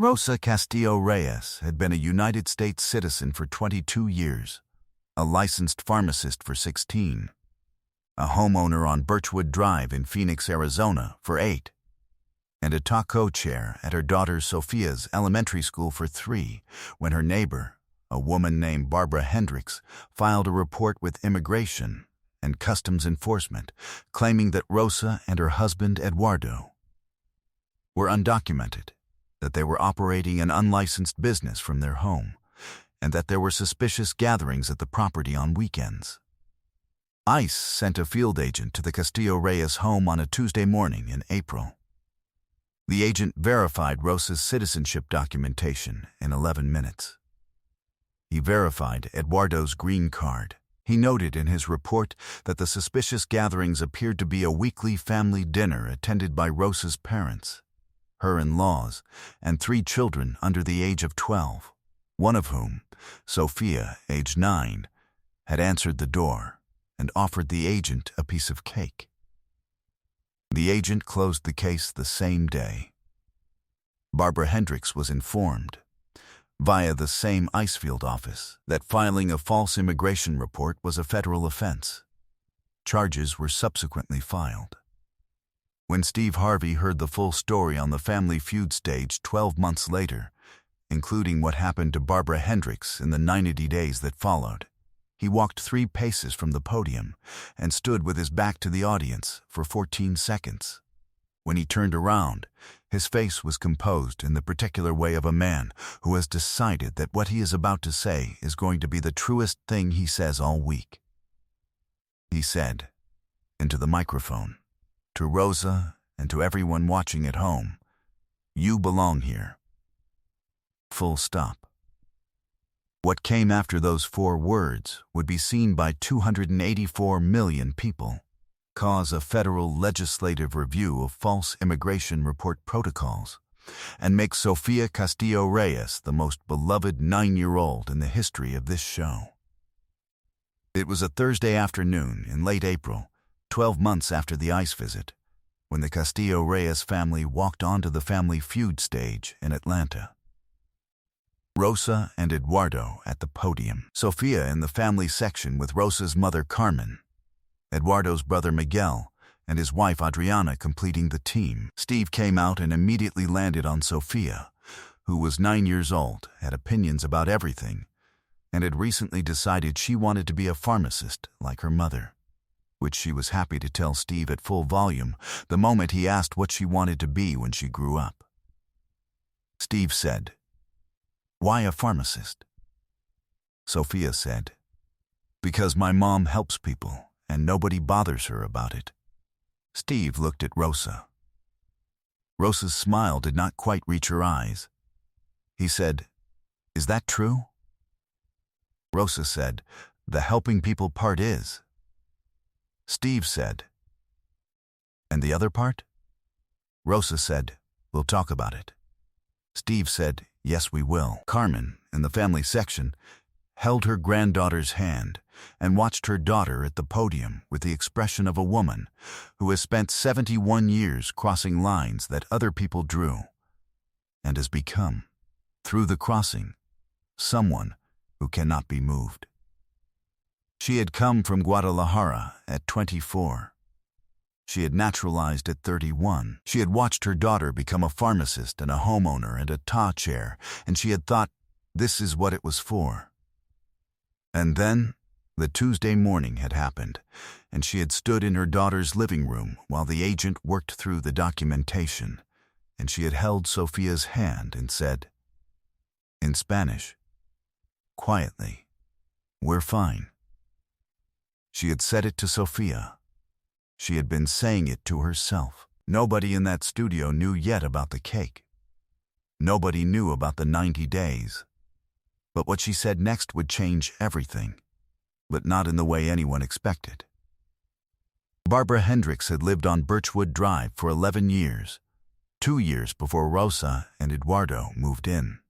Rosa Castillo Reyes had been a United States citizen for 22 years, a licensed pharmacist for 16, a homeowner on Birchwood Drive in Phoenix, Arizona for 8, and a taco chair at her daughter Sophia's elementary school for 3, when her neighbor, a woman named Barbara Hendricks, filed a report with Immigration and Customs Enforcement claiming that Rosa and her husband Eduardo were undocumented, that they were operating an unlicensed business from their home, and that there were suspicious gatherings at the property on weekends. ICE sent a field agent to the Castillo Reyes home on a Tuesday morning in April. The agent verified Rosa's citizenship documentation in 11 minutes. He verified Eduardo's green card. He noted in his report that the suspicious gatherings appeared to be a weekly family dinner attended by Rosa's parents, her in-laws, and 3 children under the age of 12, one of whom, Sophia, age 9, had answered the door and offered the agent a piece of cake. The agent closed the case the same day. Barbara Hendricks was informed, via the same ICE field office, that filing a false immigration report was a federal offense. Charges were subsequently filed. When Steve Harvey heard the full story on the Family Feud stage 12 months later, including what happened to Barbara Hendricks in the 90 days that followed, he walked 3 paces from the podium and stood with his back to the audience for 14 seconds. When he turned around, his face was composed in the particular way of a man who has decided that what he is about to say is going to be the truest thing he says all week. He said, into the microphone, to Rosa and to everyone watching at home, "You belong here." Full stop. What came after those 4 words would be seen by 284 million people, cause a federal legislative review of false immigration report protocols, and make Sofia Castillo Reyes the most beloved 9-year-old in the history of this show. It was a Thursday afternoon in late April, 12 months after the ICE visit, when the Castillo Reyes family walked onto the Family Feud stage in Atlanta. Rosa and Eduardo at the podium, Sofia in the family section with Rosa's mother Carmen, Eduardo's brother Miguel, and his wife Adriana completing the team. Steve came out and immediately landed on Sofia, who was 9 years old, had opinions about everything, and had recently decided she wanted to be a pharmacist like her mother, which she was happy to tell Steve at full volume the moment he asked what she wanted to be when she grew up. Steve said, "Why a pharmacist?" Sofia said, "Because my mom helps people, and nobody bothers her about it." Steve looked at Rosa. Rosa's smile did not quite reach her eyes. He said, "Is that true?" Rosa said, "The helping people part is." Steve said, "And the other part?" Rosa said, "We'll talk about it." Steve said, "Yes, we will." Carmen, in the family section, held her granddaughter's hand and watched her daughter at the podium with the expression of a woman who has spent 71 years crossing lines that other people drew and has become, through the crossing, someone who cannot be moved. She had come from Guadalajara at 24. She had naturalized at 31. She had watched her daughter become a pharmacist and a homeowner and a TA chair, and she had thought, this is what it was for. And then, the Tuesday morning had happened, and she had stood in her daughter's living room while the agent worked through the documentation, and she had held Sofia's hand and said, in Spanish, quietly, "We're fine." She had said it to Sofia. She had been saying it to herself. Nobody in that studio knew yet about the cake. Nobody knew about the 90 days. But what she said next would change everything, but not in the way anyone expected. Barbara Hendricks had lived on Birchwood Drive for 11 years, 2 years before Rosa and Eduardo moved in.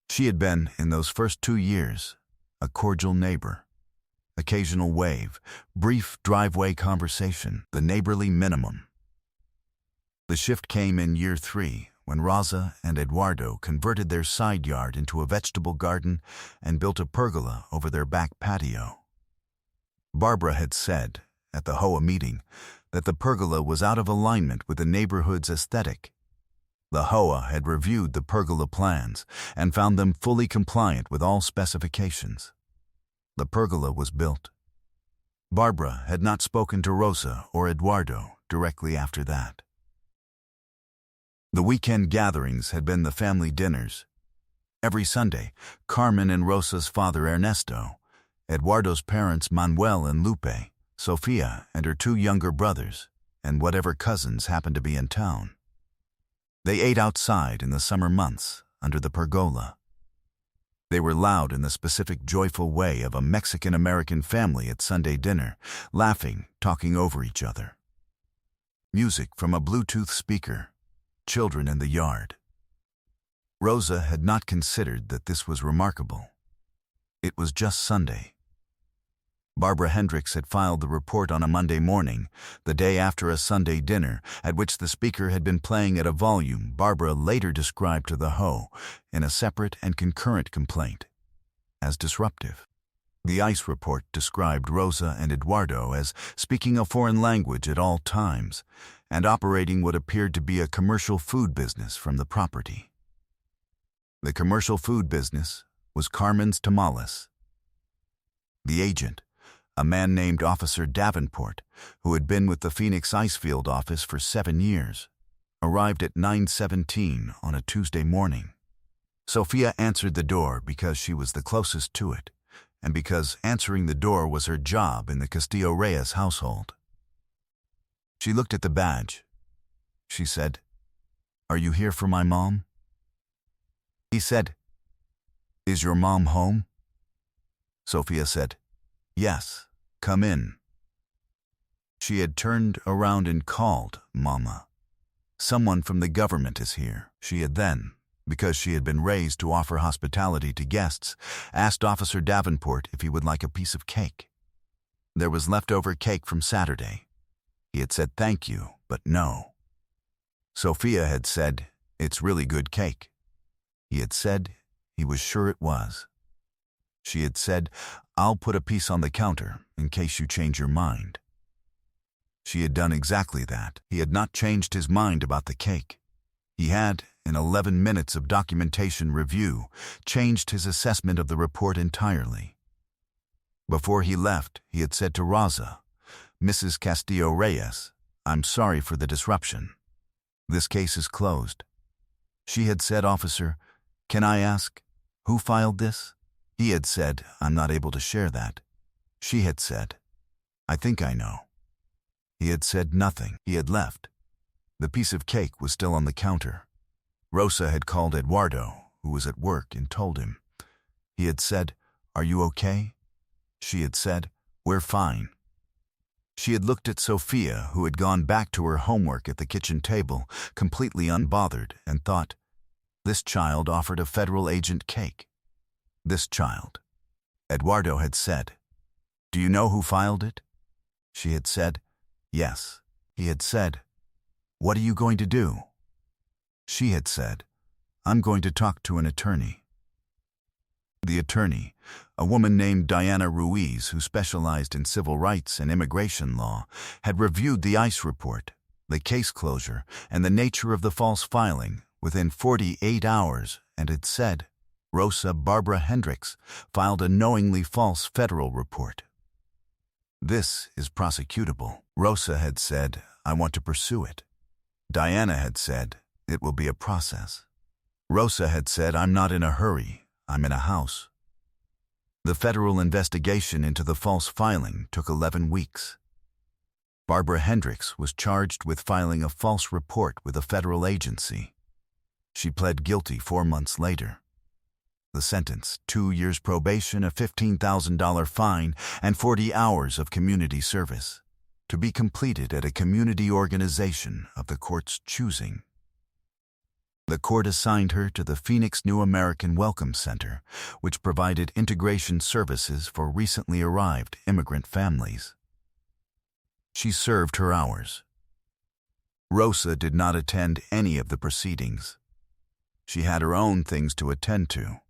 She had been, in those first 2 years, a cordial neighbor. Occasional wave, brief driveway conversation, the neighborly minimum. The shift came in year 3, when Rosa and Eduardo converted their side yard into a vegetable garden and built a pergola over their back patio. Barbara had said, at the HOA meeting, that the pergola was out of alignment with the neighborhood's aesthetic. The HOA had reviewed the pergola plans and found them fully compliant with all specifications. The pergola was built. Barbara had not spoken to Rosa or Eduardo directly after that. The weekend gatherings had been the family dinners. Every Sunday, Carmen and Rosa's father Ernesto, Eduardo's parents Manuel and Lupe, Sofia and her two younger brothers, and whatever cousins happened to be in town. They ate outside in the summer months under the pergola. They were loud in the specific joyful way of a Mexican-American family at Sunday dinner, laughing, talking over each other. Music from a Bluetooth speaker, children in the yard. Rosa had not considered that this was remarkable. It was just Sunday. Barbara Hendricks had filed the report on a Monday morning, the day after a Sunday dinner, at which the speaker had been playing at a volume Barbara later described to the HO, in a separate and concurrent complaint, as disruptive. The ICE report described Rosa and Eduardo as speaking a foreign language at all times and operating what appeared to be a commercial food business from the property. The commercial food business was Carmen's Tamales. The agent, a man named Officer Davenport, who had been with the Phoenix Icefield office for 7 years, arrived at 9:17 on a Tuesday morning. Sofia answered the door because she was the closest to it, and because answering the door was her job in the Castillo-Reyes household. She looked at the badge. She said, "Are you here for my mom?" He said, "Is your mom home?" Sofia said, "Yes, come in." She had turned around and called, "Mama. Someone from the government is here." She had then, because she had been raised to offer hospitality to guests, asked Officer Davenport if he would like a piece of cake. There was leftover cake from Saturday. He had said thank you, but no. Sofia had said, "It's really good cake." He had said he was sure it was. She had said, "I'll put a piece on the counter in case you change your mind." She had done exactly that. He had not changed his mind about the cake. He had, in 11 minutes of documentation review, changed his assessment of the report entirely. Before he left, he had said to Rosa, "Mrs. Castillo-Reyes, I'm sorry for the disruption. This case is closed." She had said, "Officer, can I ask, who filed this?" He had said, "I'm not able to share that." She had said, "I think I know." He had said nothing. He had left. The piece of cake was still on the counter. Rosa had called Eduardo, who was at work, and told him. He had said, "Are you okay?" She had said, "We're fine." She had looked at Sofia, who had gone back to her homework at the kitchen table, completely unbothered, and thought, this child offered a federal agent cake. This child. Eduardo had said, "Do you know who filed it?" She had said, "Yes." He had said, "What are you going to do?" She had said, "I'm going to talk to an attorney." The attorney, a woman named Diana Ruiz who specialized in civil rights and immigration law, had reviewed the ICE report, the case closure, and the nature of the false filing within 48 hours and had said, Rosa Barbara Hendricks filed a knowingly false federal report. This is prosecutable. Rosa had said, "I want to pursue it." Diana had said, "It will be a process." Rosa had said, "I'm not in a hurry. I'm in a house." The federal investigation into the false filing took 11 weeks. Barbara Hendricks was charged with filing a false report with a federal agency. She pled guilty 4 months later. The sentence, 2 years probation, a $15,000 fine, and 40 hours of community service, to be completed at a community organization of the court's choosing. The court assigned her to the Phoenix New American Welcome Center, which provided integration services for recently arrived immigrant families. She served her hours. Rosa did not attend any of the proceedings. She had her own things to attend to.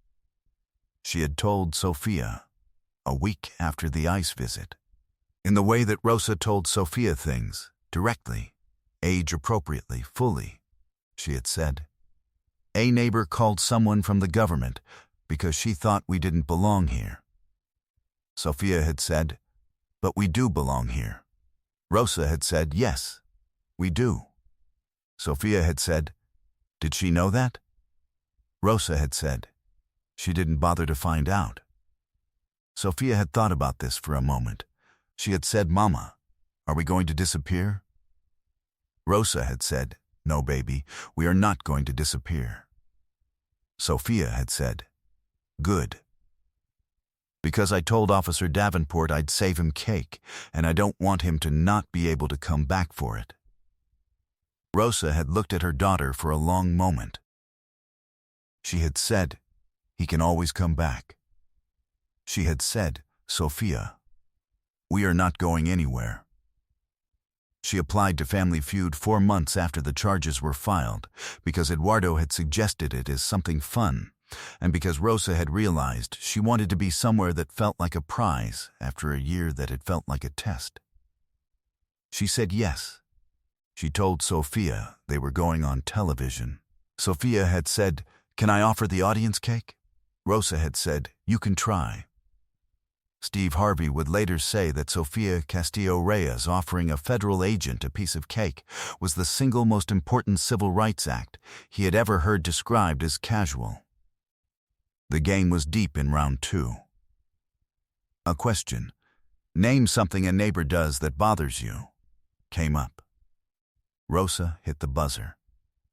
She had told Sophia a week after the ice visit, in the way that Rosa told Sophia things, directly, age-appropriately, fully. She had said, "A neighbor called someone from the government because she thought we didn't belong here." Sophia had said, "But we do belong here." Rosa had said, "Yes, we do." Sophia had said, "Did she know that?" Rosa had said, "She didn't bother to find out." Sophia had thought about this for a moment. She had said, "Mama, are we going to disappear?" Rosa had said, "No, baby, we are not going to disappear." Sophia had said, "Good. Because I told Officer Davenport I'd save him cake, and I don't want him to not be able to come back for it." Rosa had looked at her daughter for a long moment. She had said, "He can always come back." She had said, "Sophia, we are not going anywhere." She applied to Family Feud 4 months after the charges were filed, because Eduardo had suggested it as something fun, and because Rosa had realized she wanted to be somewhere that felt like a prize after a year that had felt like a test. She said yes. She told Sophia they were going on television. Sophia had said, "Can I offer the audience cake?" Rosa had said, "You can try." Steve Harvey would later say that Sofia Castillo-Reyes offering a federal agent a piece of cake was the single most important civil rights act he had ever heard described as casual. The game was deep in round 2. A question, "Name something a neighbor does that bothers you," came up. Rosa hit the buzzer.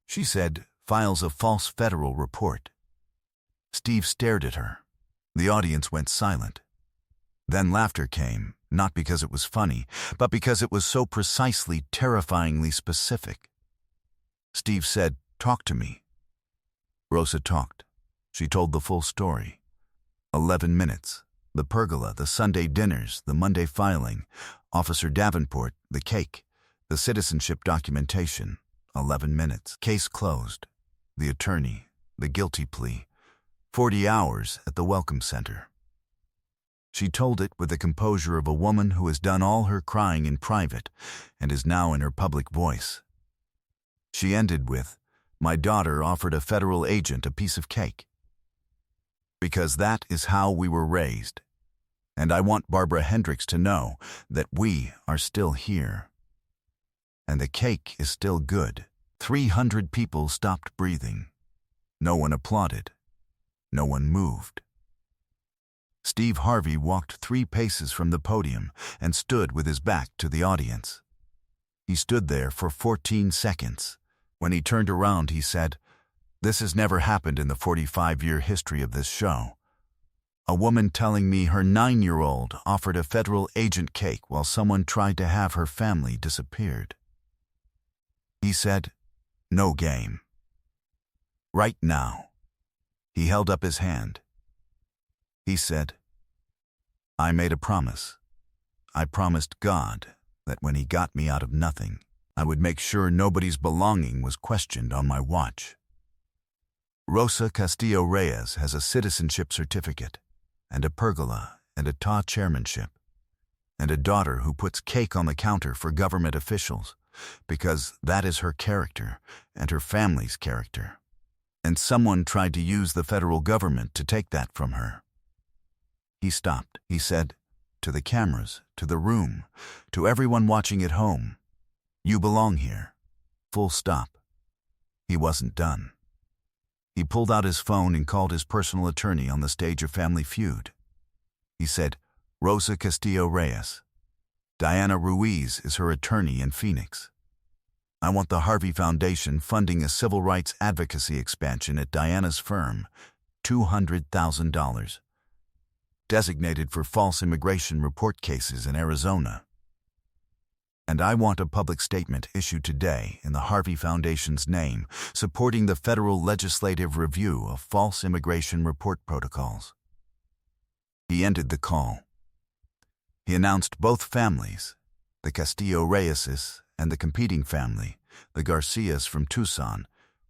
She said, "Files a false federal report." Steve stared at her. The audience went silent. Then laughter came, not because it was funny, but because it was so precisely, terrifyingly specific. Steve said, "Talk to me." Rosa talked. She told the full story. 11 minutes. The pergola, the Sunday dinners, the Monday filing, Officer Davenport, the cake, the citizenship documentation. 11 minutes. Case closed. The attorney, the guilty plea. 40 hours at the Welcome Center. She told it with the composure of a woman who has done all her crying in private and is now in her public voice. She ended with, "My daughter offered a federal agent a piece of cake." Because that is how we were raised. And I want Barbara Hendricks to know that we are still here. And the cake is still good. 300 people stopped breathing. No one applauded. No one moved. Steve Harvey walked 3 paces from the podium and stood with his back to the audience. He stood there for 14 seconds. When he turned around, he said, "This has never happened in the 45-year history of this show. A woman telling me her 9-year-old offered a federal agent cake while someone tried to have her family disappeared." He said, "No game. Right now." He held up his hand. He said, "I made a promise. I promised God that when he got me out of nothing, I would make sure nobody's belonging was questioned on my watch." Rosa Castillo-Reyes has a citizenship certificate, and a pergola, and a TA chairmanship, and a daughter who puts cake on the counter for government officials, because that is her character and her family's character. And someone tried to use the federal government to take that from her. He stopped. He said, to the cameras, to the room, to everyone watching at home, "You belong here. Full stop." He wasn't done. He pulled out his phone and called his personal attorney on the stage of Family Feud. He said, "Rosa Castillo-Reyes. Diana Ruiz is her attorney in Phoenix. I want the Harvey Foundation funding a civil rights advocacy expansion at Diana's firm, $200,000. Designated for false immigration report cases in Arizona. And I want a public statement issued today in the Harvey Foundation's name supporting the federal legislative review of false immigration report protocols." He ended the call. He announced both families, the Castillo-Reyeses and the competing family, the Garcias from Tucson,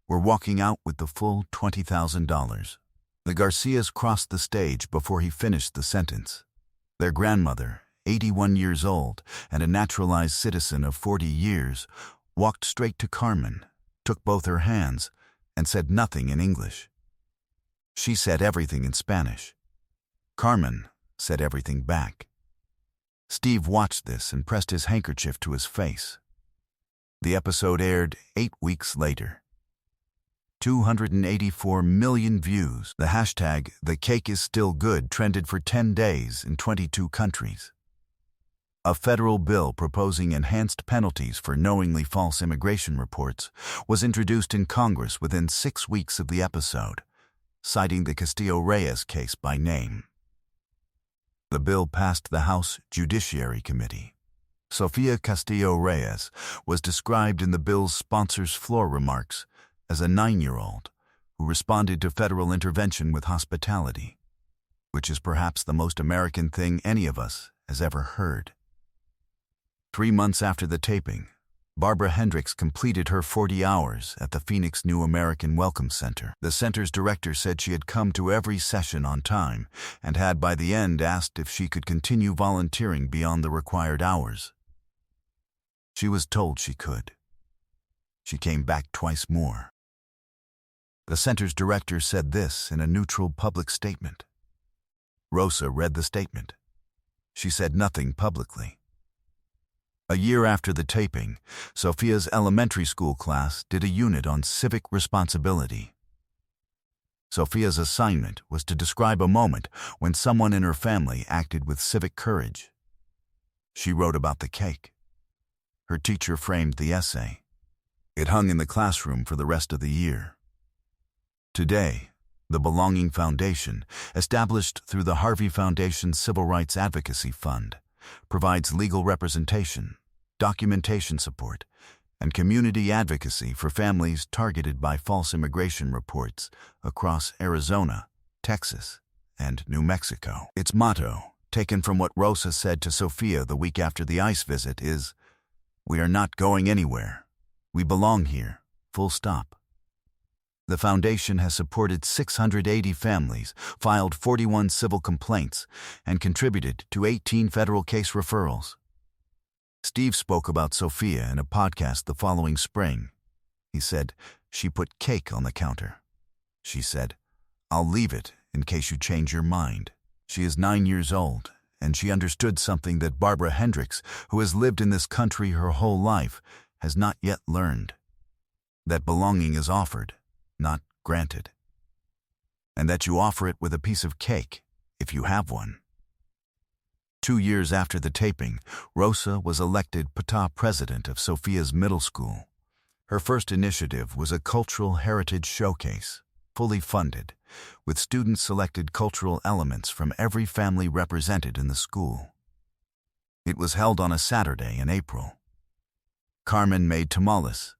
were walking out with the full $20,000. The Garcias crossed the stage before he finished the sentence. Their grandmother, 81 years old and a naturalized citizen of 40 years, walked straight to Carmen, took both her hands, and said nothing in English. She said everything in Spanish. Carmen said everything back. Steve watched this and pressed his handkerchief to his face. The episode aired 8 weeks later. 284 million views. The hashtag #TheCakeIsStillGood trended for 10 days in 22 countries. A federal bill proposing enhanced penalties for knowingly false immigration reports was introduced in Congress within 6 weeks of the episode, citing the Castillo-Reyes case by name. The bill passed the House Judiciary Committee. Sofia Castillo-Reyes was described in the bill's sponsor's floor remarks as a 9-year-old who responded to federal intervention with hospitality, which is perhaps the most American thing any of us has ever heard. 3 months after the taping, Barbara Hendricks completed her 40 hours at the Phoenix New American Welcome Center. The center's director said she had come to every session on time and had by the end asked if she could continue volunteering beyond the required hours. She was told she could. She came back twice more. The center's director said this in a neutral public statement. Rosa read the statement. She said nothing publicly. A year after the taping, Sofia's elementary school class did a unit on civic responsibility. Sofia's assignment was to describe a moment when someone in her family acted with civic courage. She wrote about the cake. Her teacher framed the essay. It hung in the classroom for the rest of the year. Today, the Belonging Foundation, established through the Harvey Foundation Civil Rights Advocacy Fund, provides legal representation, documentation support, and community advocacy for families targeted by false immigration reports across Arizona, Texas, and New Mexico. Its motto, taken from what Rosa said to Sofia the week after the ICE visit, is, "We are not going anywhere. We belong here, full stop." The foundation has supported 680 families, filed 41 civil complaints, and contributed to 18 federal case referrals. Steve spoke about Sofia in a podcast the following spring. He said, "She put cake on the counter. She said, 'I'll leave it in case you change your mind.' She is 9 years old, and she understood something that Barbara Hendricks, who has lived in this country her whole life, has not yet learned. That belonging is offered, not granted. And that you offer it with a piece of cake, if you have one." 2 years after the taping, Rosa was elected PTA president of Sofia's middle school. Her first initiative was a cultural heritage showcase, fully funded, with student-selected cultural elements from every family represented in the school. It was held on a Saturday in April. Carmen made tamales.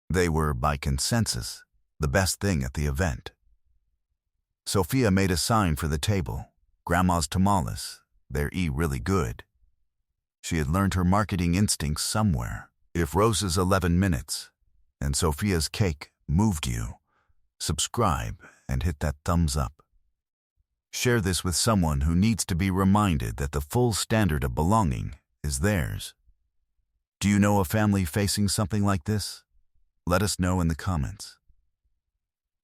They were, by consensus, the best thing at the event. Sofia made a sign for the table, "Grandma's tamales, they're really good." She had learned her marketing instincts somewhere. If Rosa's 11 minutes and Sofia's cake moved you, subscribe and hit that thumbs up. Share this with someone who needs to be reminded that the full standard of belonging is theirs. Do you know a family facing something like this? Let us know in the comments.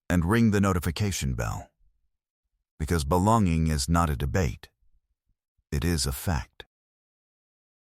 And ring the notification bell, because belonging is not a debate. It is a fact.